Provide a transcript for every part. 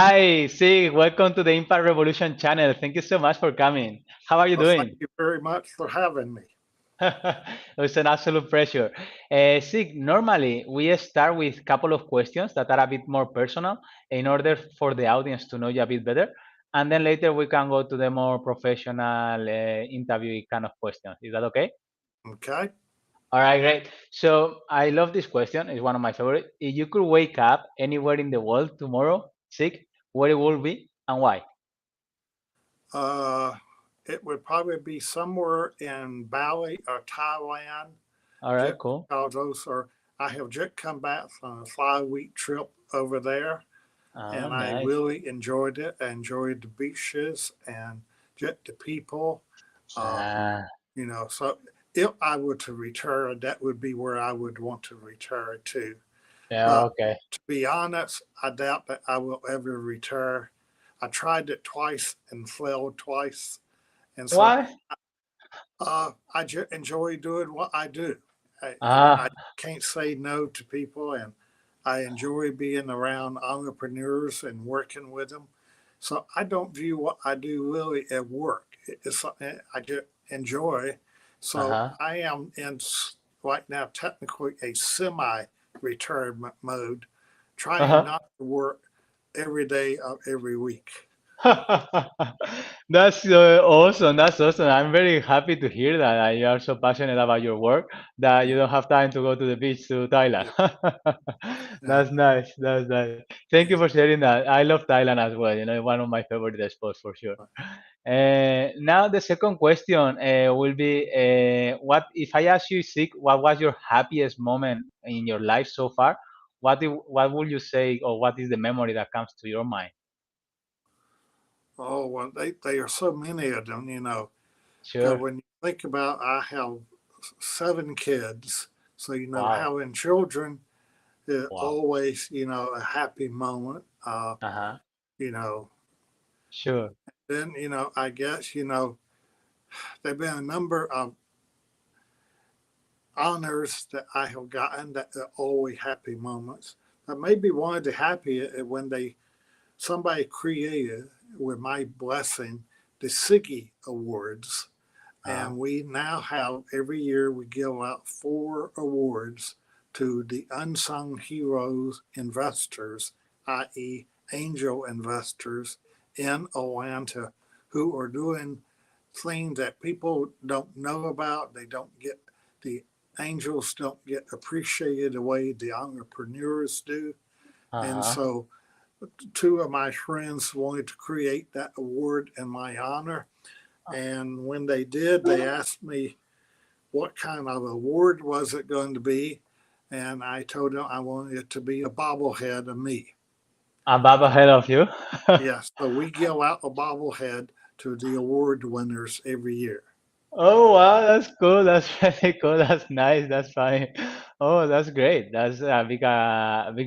Hi, Sig. Welcome to the Impact Revolution channel. Thank you so much for coming. How are you Well, thank doing? you very much for having me. It's an absolute pleasure. Sig, normally we start with a couple of questions that are a bit more personal in order for the audience to know you a bit better. And then later we can go to the more professional interview kind of questions. Is that okay? Okay. All right, great. So I love this question. It's one of my favorite. If you could wake up anywhere in the world tomorrow, Sig, where it will be and why? Uh, it would probably be somewhere in Bali or Thailand, All right, just cool. because those are. I have just come back from a 5 week trip over there, Oh, and I nice. really enjoyed it. I enjoyed the beaches and just the people. Uh, Ah, so if I were to return, that would be where I would want to return to. yeah, But okay. to be honest, I doubt that I will ever return. I tried it twice and failed twice, and so Why? I enjoy doing what I do. I Ah, can't say no to people, and I enjoy being around entrepreneurs and working with them. So I don't view what I do really as work. It's something I just enjoy. So uh-huh. I am in right now technically a semi-retirement mode, trying Uh-huh. not to work every day of every week. That's awesome. That's awesome. I'm very happy to hear that you are so passionate about your work that you Yeah, don't have time to go to the beach to Thailand. yeah, yeah, That's nice. That's nice. Thank you yeah. for sharing that. I love Thailand as well. One of my favorite spots for sure. Now the second question will be, what if I ask you, Sik, what was your happiest moment in your life so far? What would you say, or what is the memory that comes to your mind? Oh, well, they are so many of them, because Sure. when you think about, I have 7 kids, so Wow. having children is Wow. always a happy moment. Uh-huh. You know, Sure. then I guess there've been a number of honors that I have gotten that are always happy moments. But maybe one of the happiest is when somebody created with my blessing the Siggy Awards. Uh-huh. And we now have every year we give out 4 awards to the unsung heroes investors, i.e., angel investors in Atlanta who are doing things that people don't know about. They don't get the angels don't get appreciated the way the entrepreneurs do. And Uh-huh. so 2 of my friends wanted to create that award in my honor. And when they did, they asked me what kind of award was it going to be. And I told them I wanted it to be a bobblehead of me. I'm up ahead of you. Yes, so we give out a bobblehead to the award winners every year. Oh wow, that's cool. That's really cool. That's nice. That's funny. Oh, that's great. That's a big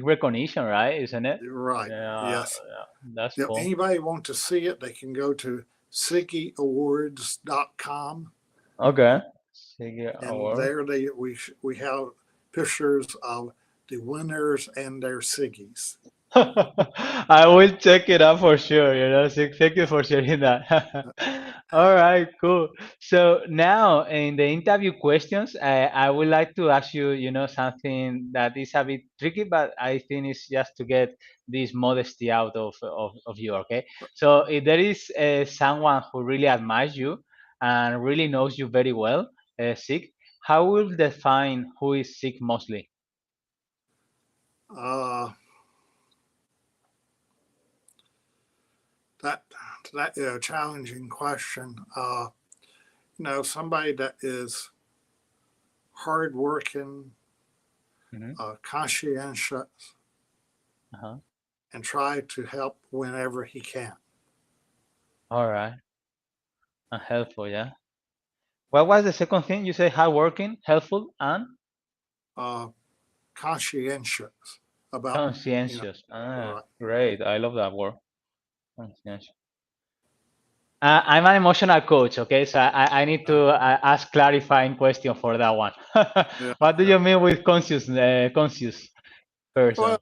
recognition, right? Isn't it? Right. Yeah, Yes. yeah. That's If cool. anybody wants to see it, they can go to SiggyAwards.com, Okay. Sige and award. there we have pictures of the winners and their Siggies. I will check it out for sure. Thank you Yeah. for sharing that. All right, cool. So now in the interview questions, I would like to ask you, something that is a bit tricky, but I think it's just to get this modesty out of you. Okay. So if there is someone who really admires you and really knows you very well, Sig, how will you define who is Sig Mosley? Uh, that that is a challenging question. Somebody that is hardworking, Hmm. conscientious, Uh-huh. and try to help whenever he can. All right. And helpful, yeah. What was the second thing you said? Hardworking, helpful, and Uh, Conscientious about conscientious. Ah, right. great. I love that word. Conscientious. I'm an emotional coach, okay? So I need Uh, to ask clarifying question for that one. yeah, What do yeah. you mean with conscious person? Well,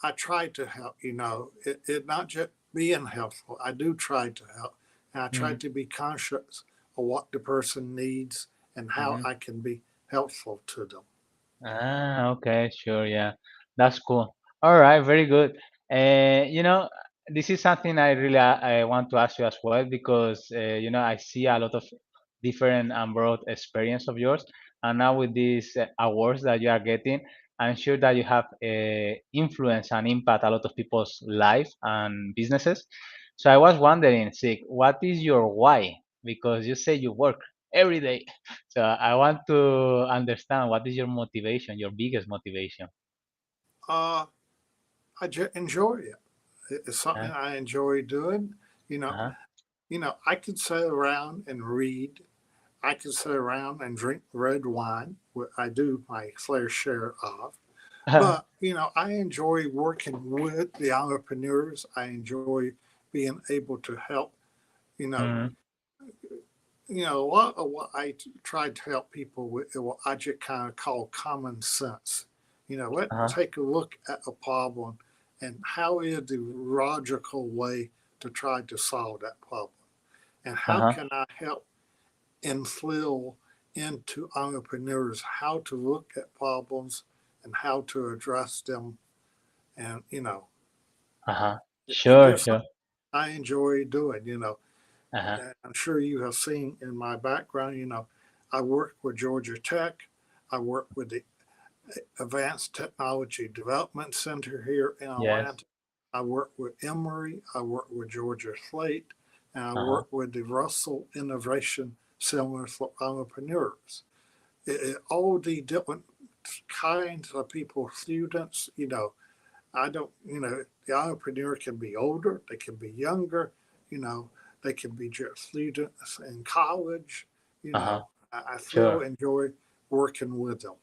I try to help. It not just being helpful. I do try to help, and I try Mm-hmm. to be conscious of what the person needs and how Mm-hmm. I can be helpful to them. Ah, okay, sure, yeah, that's cool. All right, very good. This is something I really I want to ask you as well because I see a lot of different and broad experience of yours, and now with these awards that you are getting, I'm sure that you have influence and impact a lot of people's life and businesses. So I was wondering, Sig, what is your why? Because you say you work every day. So I want to understand what is your motivation, your biggest motivation. Uh, enjoy it. It's something Uh, I enjoy doing. You know, uh-huh. I could sit around and read. I could sit around and drink red wine, what I do my fair share of. But, I enjoy working with the entrepreneurs. I enjoy being able to help, you know, Mm-hmm. a lot of what try to help people with what I just kind of call common sense. Let's Uh-huh. take a look at a problem and how is the logical way to try to solve that problem? And how Uh-huh. can I help instill into entrepreneurs how to look at problems and how to address them? And, Uh-huh. and Sure, just sure. I enjoy doing. Uh-huh. I'm sure you have seen in my background, I work with Georgia Tech. I work with the Advanced Technology Development Center here in Yes. Atlanta. I work with Emory. I work with Georgia Slate. And I Uh-huh. work with the Russell Innovation Center for Entrepreneurs. All the different kinds of people, students, I don't, the entrepreneur can be older, they can be younger, you know, they can be just students in college. Uh-huh. I still Sure. enjoy working with them.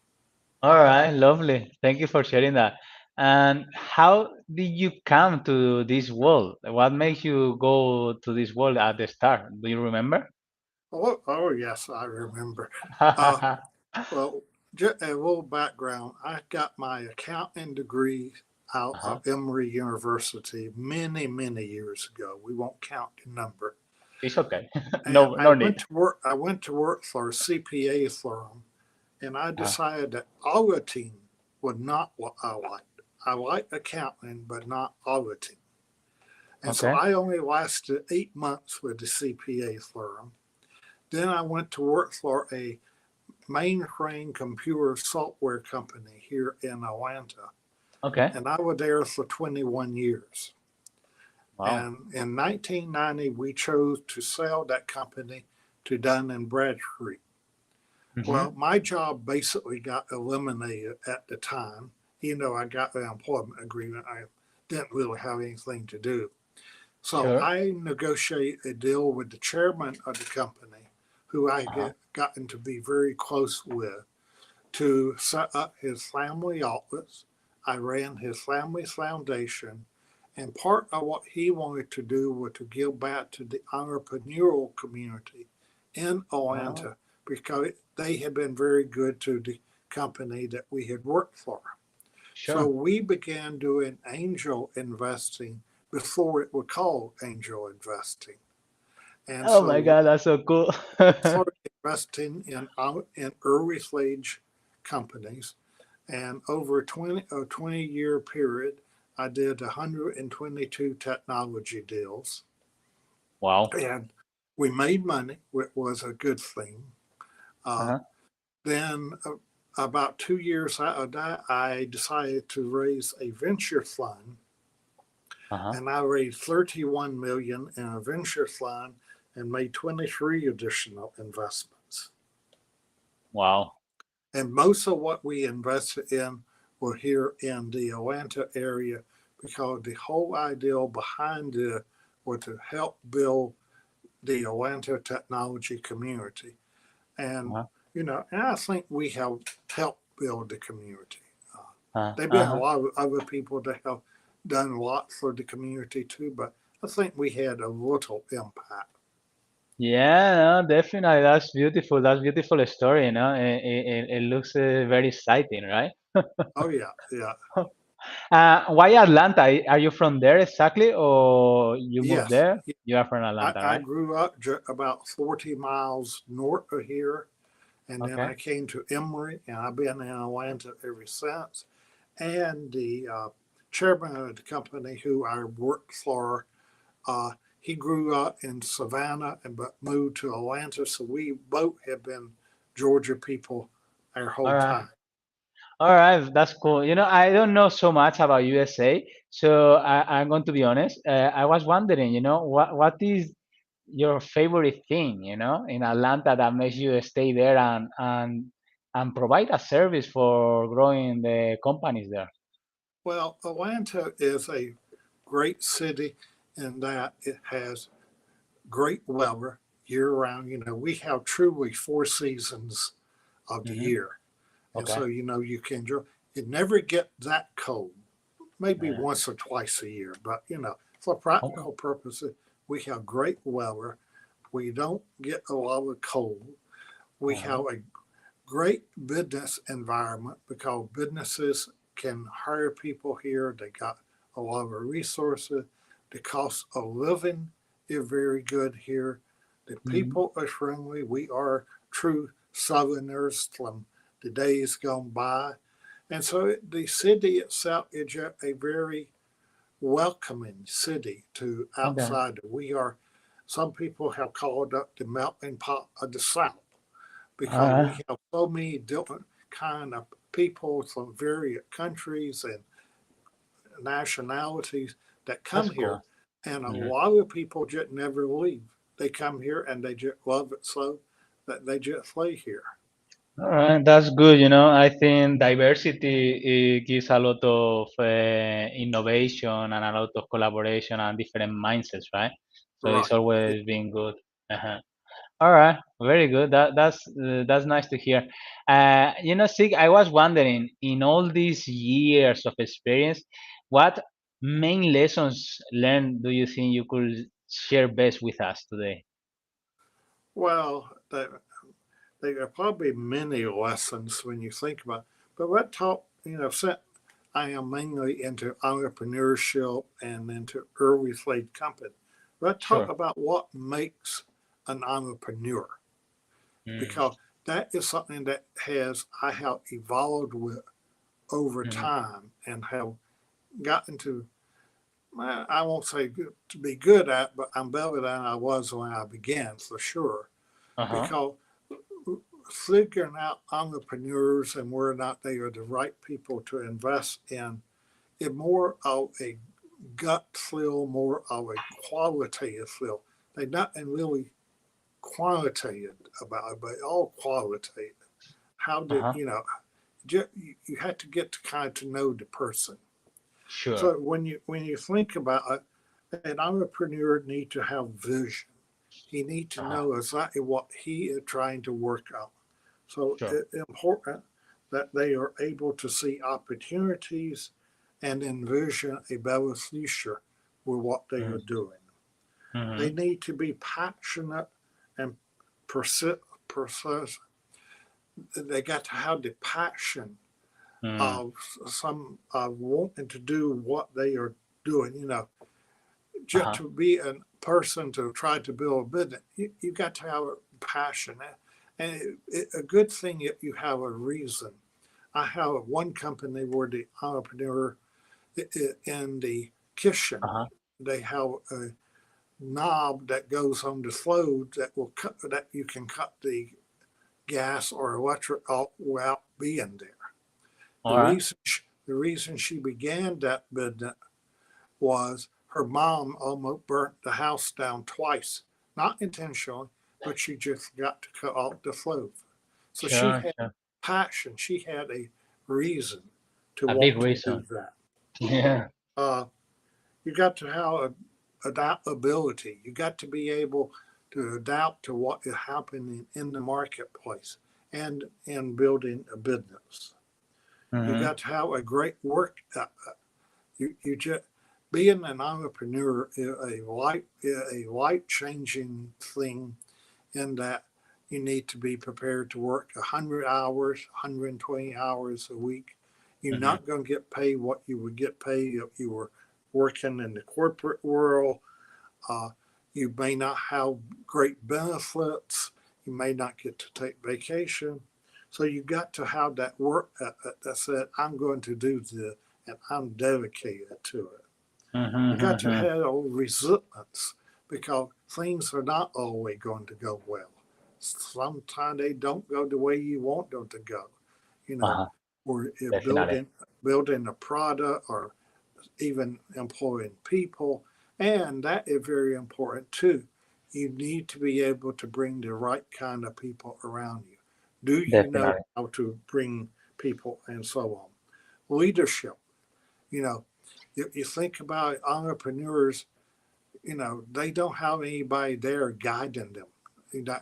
All right, lovely. Thank you for sharing that. And how did you come to this world? What makes you go to this world at the start? Do you remember? Oh yes, I remember. Uh, well, just a little background. I got my accounting degree out Uh-huh. of Emory University many, many years ago. We won't count the number. It's okay. And No, no need. I went to work for a CPA firm, and I Uh-huh. decided that auditing was not what I liked. I liked accounting, but not auditing. And so Okay. I only lasted 8 months with the CPA firm. Then I went to work for a mainframe computer software company here in Atlanta, Okay. and I was there for 21 years. Wow. And in 1990, we chose to sell that company to Dun and Bradstreet. Mm-hmm. Well, my job basically got eliminated at the time. I got the employment agreement. I didn't really have anything to do. So Sure. I negotiated a deal with the chairman of the company, who I Uh-huh. get gotten to be very close with, to set up his family office. I ran his family foundation. And part of what he wanted to do was to give back to the entrepreneurial community in Oh, Atlanta because they had been very good to the company that we had worked for. So sure. we began doing angel investing before it was called angel investing. And Oh my so God, that's so cool. we started investing in early stage companies. And over a 20-year period, I did 122 technology deals. Wow. And we made money, which was a good thing. Uh, Uh-huh. then, about 2 years out of that, I decided to raise a venture fund. Uh-huh. And I raised 31 million in a venture fund and made 23 additional investments. Wow. And most of what we invested in were here in the Atlanta area because the whole idea behind it was to help build the Atlanta technology community. And, Uh-huh. and I think we have helped build the community. Uh, there have been a Uh-huh. lot of other people that have done a lot for the community too, but I think we had a little impact. Yeah, no, definitely. That's beautiful. That's beautiful story, It looks very exciting, right? Oh, yeah, yeah. Why Atlanta? Are you from there exactly, or you moved Yes, there? You are from Atlanta, I right? grew up about 40 miles north of here, and then Okay. I came to Emory, and I've been in Atlanta ever since. And the chairman of the company who I worked for, he grew up in Savannah and but moved to Atlanta. So we both have been Georgia people our All whole right. time. All right, that's cool. I don't know so much about USA, so I'm going to be honest. I was wondering, what is your favorite thing, in Atlanta that makes you stay there and provide a service for growing the companies there. Well, Atlanta is a great city in that it has great weather year round. We have truly four seasons of the Hmm. year. And Okay. so, you can enjoy it. Never get that cold, maybe Yeah. once or twice a year. But, for Okay. practical purposes, we have great weather. We don't get a lot of cold. We All have right. a great business environment because businesses can hire people here. They got a lot of resources. The cost of living is very good here. The Hmm. people are friendly. We are true Southerners from the days gone by. And so the city itself is a very welcoming city to Okay. outsiders. We are, some people have called up the melting pot of the South All because right. we have so many different kind of people from various countries and nationalities that That's come cool. here, and a Hmm. lot of people just never leave. They come here and they just love it so that they just stay here. All right, that's good. I think diversity gives a lot of innovation and a lot of collaboration and different mindsets, right? So it's Right. always been good. Uh-huh. All right, very good. That's nice to hear. Sig, I was wondering, in all these years of experience, what main lessons learned do you think you could share best with us today? Well, there are probably many lessons when you think about it. But what taught, since I am mainly into entrepreneurship and into early stage company, let's talk Sure. about what makes an entrepreneur Mm, because that is something that has I have evolved with over mm, time and have gotten to I won't say to be good at, but I'm better than I was when I began for sure. uh-huh. Because figuring out entrepreneurs and whether or not they are the right people to invest in is more of a gut feel, more of a qualitative feel. They're not really quantitative about it, but all qualitative. How did Uh-huh. you have to get to kind of to know the person. Sure. So when you think about it, an entrepreneur need to have vision. He need to Uh-huh. know exactly what he is trying to work on. So Sure. it's important that they are able to see opportunities and envision a better future with what they are Mm, doing. They mm-hmm. need to be passionate and persist. They got to have the passion Mm, of some of wanting to do what they are doing. Just uh-huh. to be a person to try to build a business, you got to have a passion. And a good thing if you have a reason. I have one company where the entrepreneur in the kitchen, Uh-huh. they have a knob that goes on the stove that will cut that you can cut the gas or electric off without being there. The All right. reason the reason she began that business was her mom almost burnt the house down twice, not intentionally, but she just got to cut off the stove. So she Sure, had sure. passion. She had a reason to A big want to do reason. that. Yeah. Uh, you got to have adaptability. You got to be able to adapt to what is happening in the marketplace and in building a business. You Mm-hmm. got to have a great work. You just being an entrepreneur is a life changing thing in that you need to be prepared to work 100 hours, 120 hours a week. You're Hmm. not going to get paid what you would get paid if you were working in the corporate world. Uh, you may not have great benefits. You may not get to take vacation. So you got to have that work that said, I'm going to do this and I'm dedicated to it. You got to Hmm. have old resilience because things are not always going to go well. Sometimes they don't go the way you want them to go. You know, Uh-huh. or if Definitely. building a product or even employing people, and that is very important too. You need to be able to bring the right kind of people around you. Do you know Definitely. how to bring people and so on? Leadership. You know, you think about entrepreneurs, they don't have anybody there guiding them.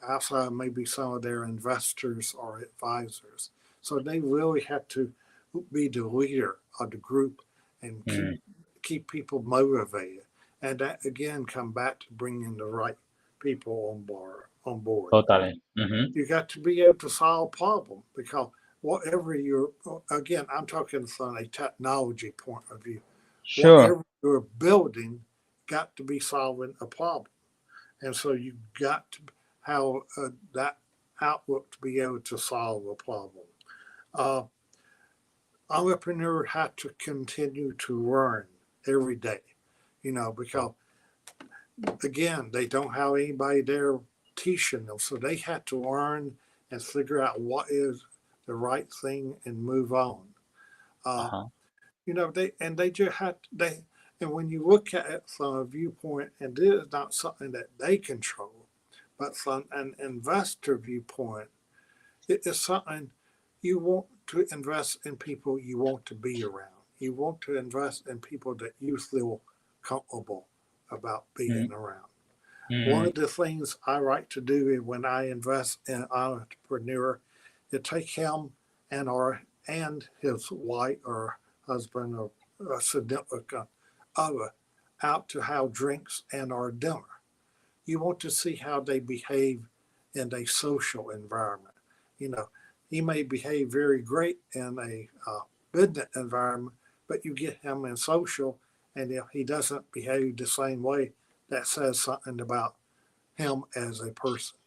Outside maybe some of their investors or advisors. So they really have to be the leader of the group and keep Mm, keep people motivated. And that again come back to bringing the right people on board. totally. Hmm. You got to be able to solve problems because whatever you're again, I'm talking from a technology point of view. Sure. Whatever you're building got to be solving a problem. And so you got to have that outlook to be able to solve a problem. Uh, Entrepreneurs have to continue to learn every day, because again, they don't have anybody there teaching them. So they have to learn and figure out what is the right thing and move on. Uh, Uh-huh. they just have and when you look at it from a viewpoint, and this is not something that they control, but from an investor viewpoint, it is something you want to invest in people you want to be around. You want to invest in people that you feel comfortable about being Mm, around. One mm, of the things I like to do when I invest in an entrepreneur is take him and his wife or husband or a significant other out to have drinks and or dinner. You want to see how they behave in a social environment. You know, he may behave very great in a business environment, but you get him in social, and if he doesn't behave the same way, that says something about him as a person.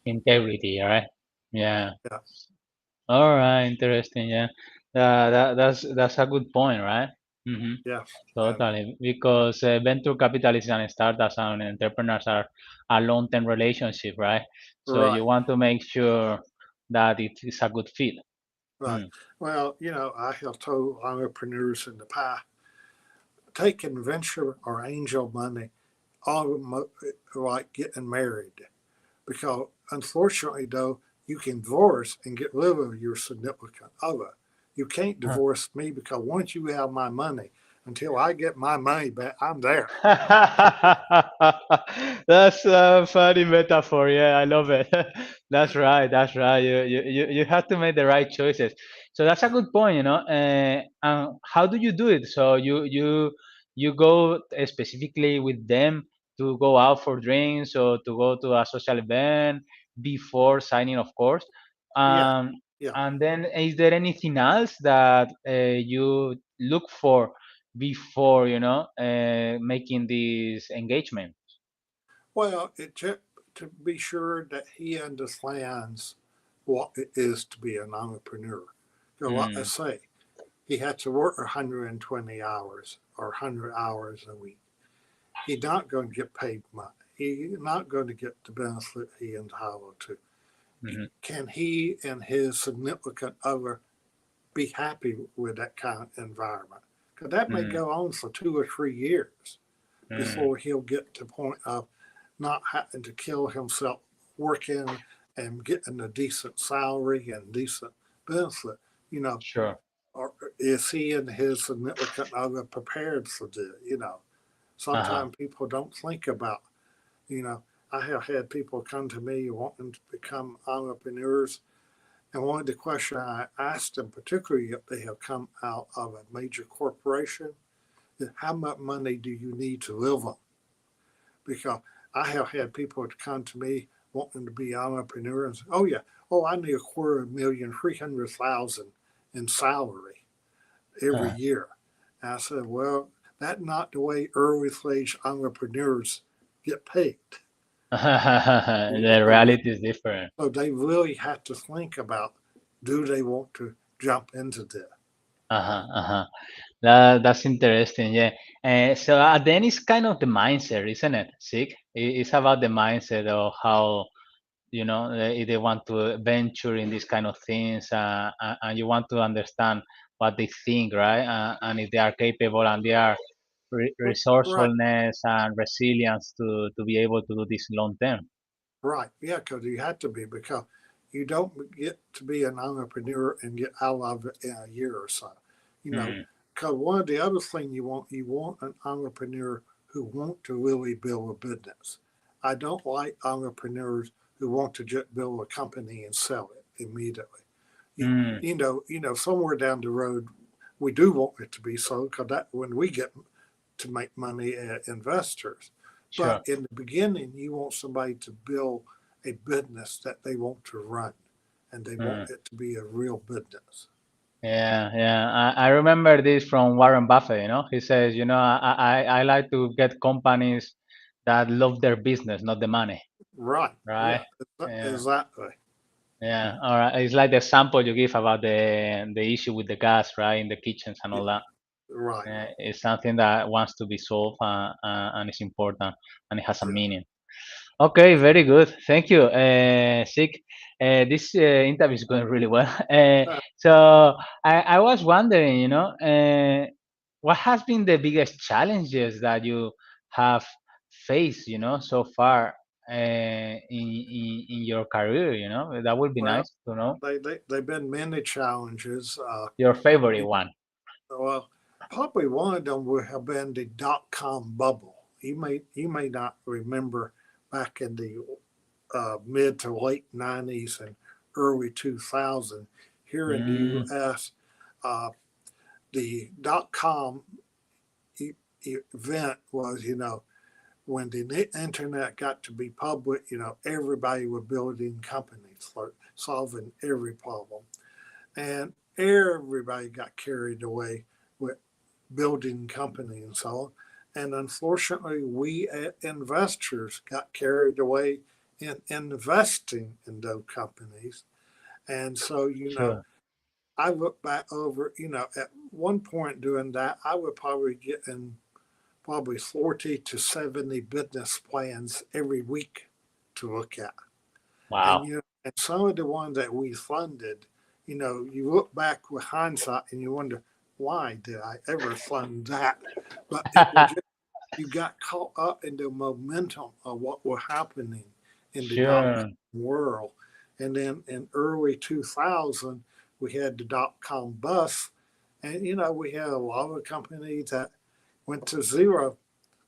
integrity, right? Yeah. Yeah, All right. Interesting. Yeah. That's a good point, right? Mm-hmm. yes, and Totally. Because venture capitalists and startups and entrepreneurs are long-term relationship, right? So right, you want to make sure that it is a good fit. right. Mm. Well, I have told entrepreneurs in the past, taking venture or angel money, almost like getting married. Because unfortunately, though, you can divorce and get rid of your significant other. You can't divorce me because once you have my money, until I get my money back, I'm there. That's a funny metaphor. Yeah, I love it. That's right. That's right. You have to make the right choices. So that's a good point. And how do you do it? So you go specifically with them to go out for drinks or to go to a social event before signing, of course. Yeah, Um, yeah. and then is there anything else that you look for before making this engagement? Well, to be sure that he understands what it is to be an entrepreneur. So, like I Mm, say, he had to work 120 hours or 100 hours a week. He's not going to get paid much. He's not going to get the benefit he entitled to. mhm, Can he and his significant other be happy with that kind of environment? Because that may mm, go on for 2 or 3 years mm. before he'll get to the point of not having to kill himself working and getting a decent salary and decent benefit. You know, Sure. or is he and his significant other prepared for this? Uh-huh. Sometimes people don't think about, you know, I have had people come to me wanting to become entrepreneurs. And one of the questions I asked them, particularly if they have come out of a major corporation, is how much money do you need to live on? Because I have had people to come to me wanting to be entrepreneurs. Oh yeah, I need a quarter million, 300,000 in salary. every year. And I said, well, that's not the way early stage entrepreneurs get paid. The So, reality is different. so they really have to think about, do they want to jump into this? Uh-huh, uh-huh. That's interesting. Yeah. So at the end, it's kind of the mindset, isn't it? Sick. It's about the mindset of how if they want to venture in these kind of things, and you want to understand what they think, right? And if they are capable and they are Right, resourcefulness and resilience to be able to do this long term. right. Yeah, because you have to be, because you don't get to be an entrepreneur and get out of it in a year or so. You know, Mm, because one of the other things you want an entrepreneur who want to really build a business. I don't like entrepreneurs who want to just build a company and sell it immediately. mm, Somewhere down the road, we do want it to be sold because that when we get to make money as investors. But sure. in the beginning, you want somebody to build a business that they want to run, and they want Mm. it to be a real business. Yeah, yeah. I remember this from Warren Buffett. He says, I like to get companies that love their business, not the money, Right? Yeah. right? Yeah. Exactly. Yeah, all right. It's like the example you give about the issue with the gas, right, in the kitchens and Yeah, all that. right. It's something that wants to be solved, and it's important, and it has a Yeah. meaning. Okay, very good. Thank you, Sik. This interview is going really well. So I was wondering, what has been the biggest challenges that you have faced, so far in your career? That would be Well, nice to know they've been many challenges. your favorite You- one. well, probably one of them would have been the .com bubble. You may not remember back in the mid to late 90s and early 2000 here in the Mm, U.S. Uh, the .com event was, when the internet got to be public, everybody was building companies for solving every problem. And everybody got carried away with building companies and so on. And unfortunately, we investors got carried away in investing in those companies. And so, sure. I look back over, at one point doing that, I would probably get in probably 40 to 70 business plans every week to look at. And Wow. and some of the ones that we funded, you look back with hindsight and you wonder, why did I ever fund that? But it was just you got caught up in the momentum of what was happening in the Sure. world. And then in early 2000, we had the .com bust, and we had a lot of companies that went to zero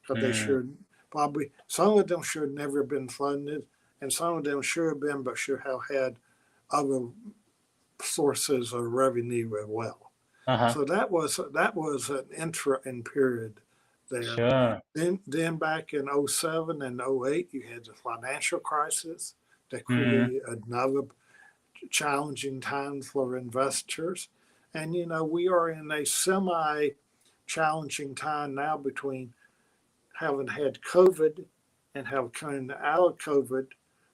because they Mm, should probably some of them should have never been funded, and some of them should have been, but should have had other sources of revenue as well. uh-huh. So that was an interesting period there. Sure. Then back in '07 and '08, you had the financial crisis that Mm, created another challenging time for investors. And we are in a semi challenging time now between having had COVID and have come out of COVID,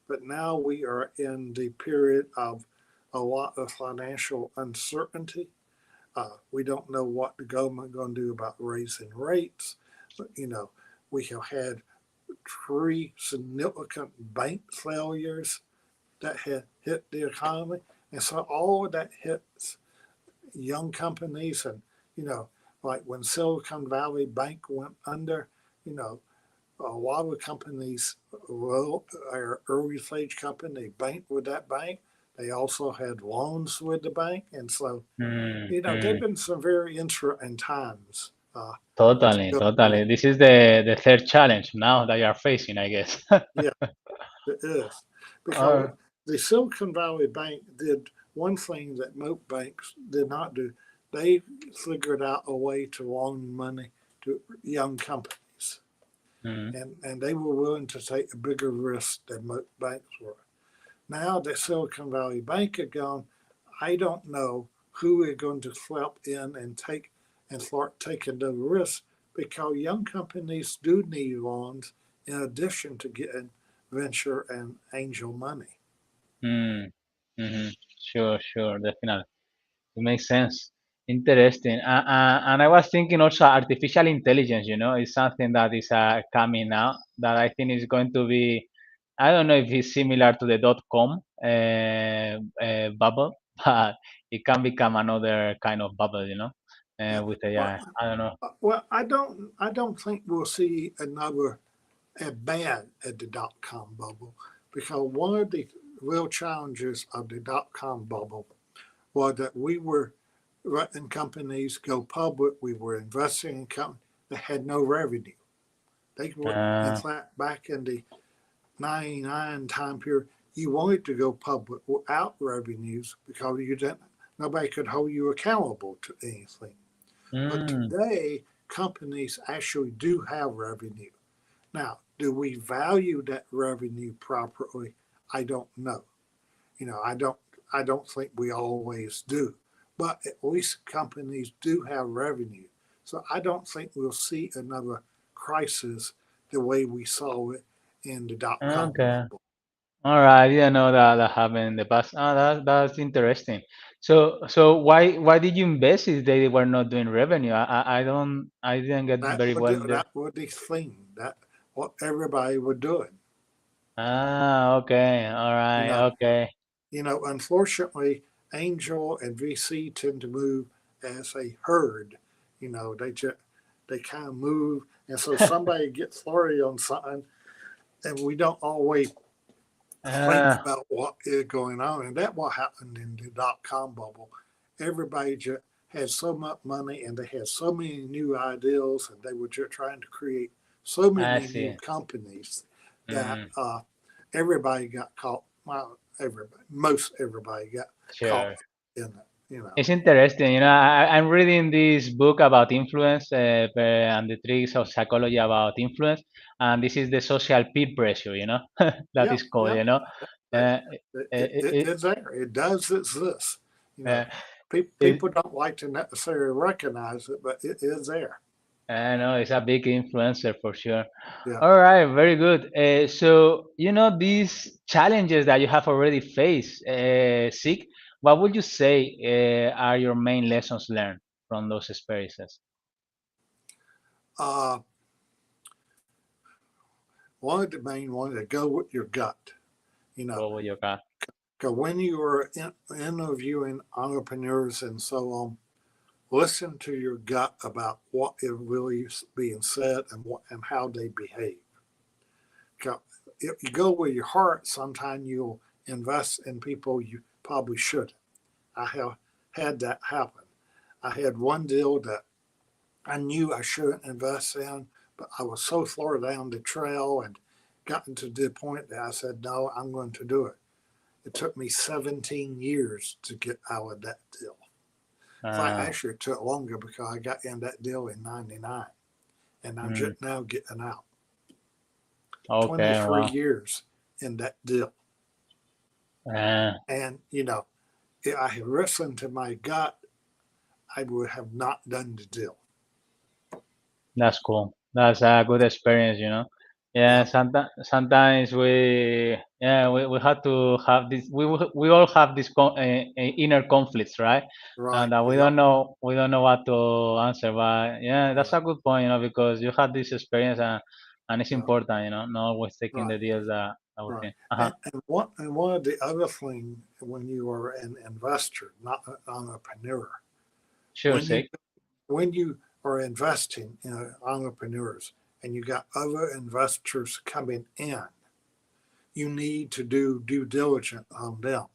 but now we are in the period of a lot of financial uncertainty. We don't know what the government is going to do about raising rates. But, we have had three significant bank failures that had hit the economy. And so all of that hits young companies. And, you know, like when Silicon Valley Bank went under, you know, a lot of companies, well, are early stage company, they banked with that bank. They also had loans with the bank. And so, mm, there've mm. been some very interesting times to Totally, go through. totally. This is the third challenge now that you are facing, I guess. Yeah, it is. Because Uh, the Silicon Valley Bank did one thing that most banks did not do. They figured out a way to loan money to young companies. mm, And they were willing to take a bigger risk than most banks were. Now that Silicon Valley Bank had gone, I don't know who are going to step in and start taking the risk because young companies do need loans in addition to getting venture and angel money. Mm. Mm-hmm. Sure, sure, definitely. It makes sense. Interesting. And I was thinking also artificial intelligence, is something that is coming now that I think is going to be, I don't know if it's similar to the dot-com bubble, but it can become another kind of bubble, Yeah. with Well, AI. I don't know. I don't think we'll see another as bad as the dot com bubble because one of the real challenges of the dot com bubble was that we were letting companies go public. We were investing in companies that had no revenue. They were, in Uh, fact, back in the 99 time period, you wanted to go public without revenues because you didn't, nobody could hold you accountable to anything. But mm, today, companies actually do have revenue. Now, do we value that revenue properly? I don't know. I don't think we always do. But at least companies do have revenue. So I don't think we'll see another crisis the way we saw it in the dot com okay. bubble. All right, I didn't know that happened in the past. That's interesting. So why did you invest if they were not doing revenue? I didn't get That very would well there. that would the thing that what everybody was doing. Ah, okay, all You right, know, okay. unfortunately, angel and VC tend to move as a herd. They kind of move, and so somebody gets started on something, and we don't always think Ah, about what is going on. And that's what happened in the dot com bubble. Everybody just had so much money, and they had so many new ideas, and they were just trying to create so I many new see. companies that Mm, everybody got caught. Well, most everybody got caught sure. in it. You know. It's interesting. I'm reading this book about influence and the tricks of psychology about influence, and this is the social peer pressure. That Yeah, is called. yeah. That, Uh, it's there. It does exist. You know, uh, it, people don't like to necessarily recognize it, but it is there. I know it's a big influencer for sure. Yeah. All right, very good. So, these challenges that you have already faced, Sig, what would you say are your main lessons learned from those experiences? Uh, One of the main ones is go with your gut. You know, Go with your gut. because when you are interviewing entrepreneurs and so on, listen to your gut about what is really being said and how they behave. 'Cause if you go with your heart, sometimes you'll invest in people you probably shouldn't. I have had that happen. I had one deal that I knew I shouldn't invest in, but I was so far down the trail and gotten to the point that I said, no, I'm going to do it. It took me 17 years to get out of that deal. In fact, Uh, actually, it took longer because I got in that deal in 99 and I'm mm, just now getting out. okay, 23 wow. years in that deal. Uh, And, if I had listened to my gut, I would have not done the deal. that's cool. That's a good experience. Yeah, Yeah, sometimes we have to have this. We all have this inner conflicts, right? right. And we Yep, don't know what to answer. But yeah, that's right. a good point, because you had this experience, and it's Yeah, important, not always taking right. the deals that we Right. think. Uh-huh. And one of the other things when you are an investor, not an entrepreneur, Sure, when you sake. when you are investing in entrepreneurs and you got other investors coming in, you need to do due diligence on them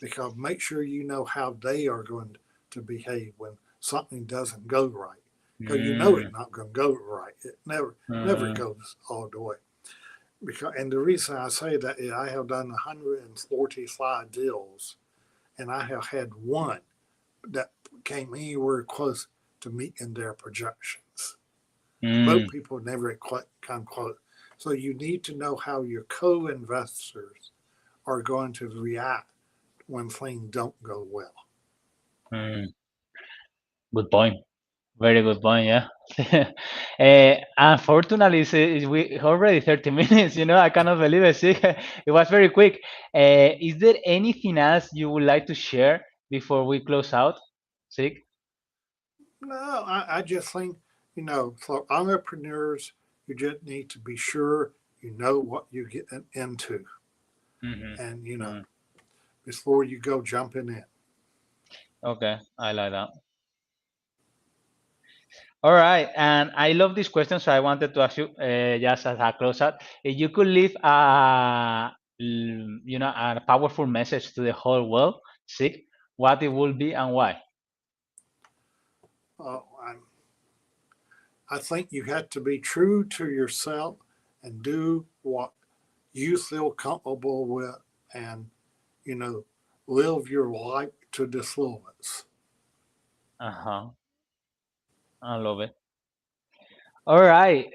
because make sure you know how they are going to behave when something doesn't go right. Because you know Mm, it's not going to go right. It never mm, goes all the way. And the reason I say that is I have done 145 deals, and I have had one that came anywhere close to meeting their projections. Most mm. people never quite come close. So you need to know how your co-investors are going to react when things don't go well. Mm, good point. Very good point. Yeah. Unfortunately, we already 30 minutes. I cannot believe it. See, it was very quick. Is there anything else you would like to share before we close out? Sig? No, I just think, for entrepreneurs, you just need to be sure you know what you're getting into. And, Mm-hmm. before you go jumping in. Okay, I like that. All right, and I love this question, so I wanted to ask you just as a closeout, if you could leave a powerful message to the whole world, sick, what it would be and why? Uh, I, I think you have to be true to yourself and do what you feel comfortable with and, you know, live your life to the fullest. Uh huh. I love it. All right,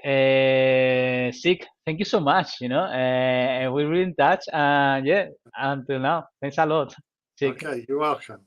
sick. Thank you so much. We're in touch, and yeah, until now, thanks a lot, sick. Okay, you're welcome.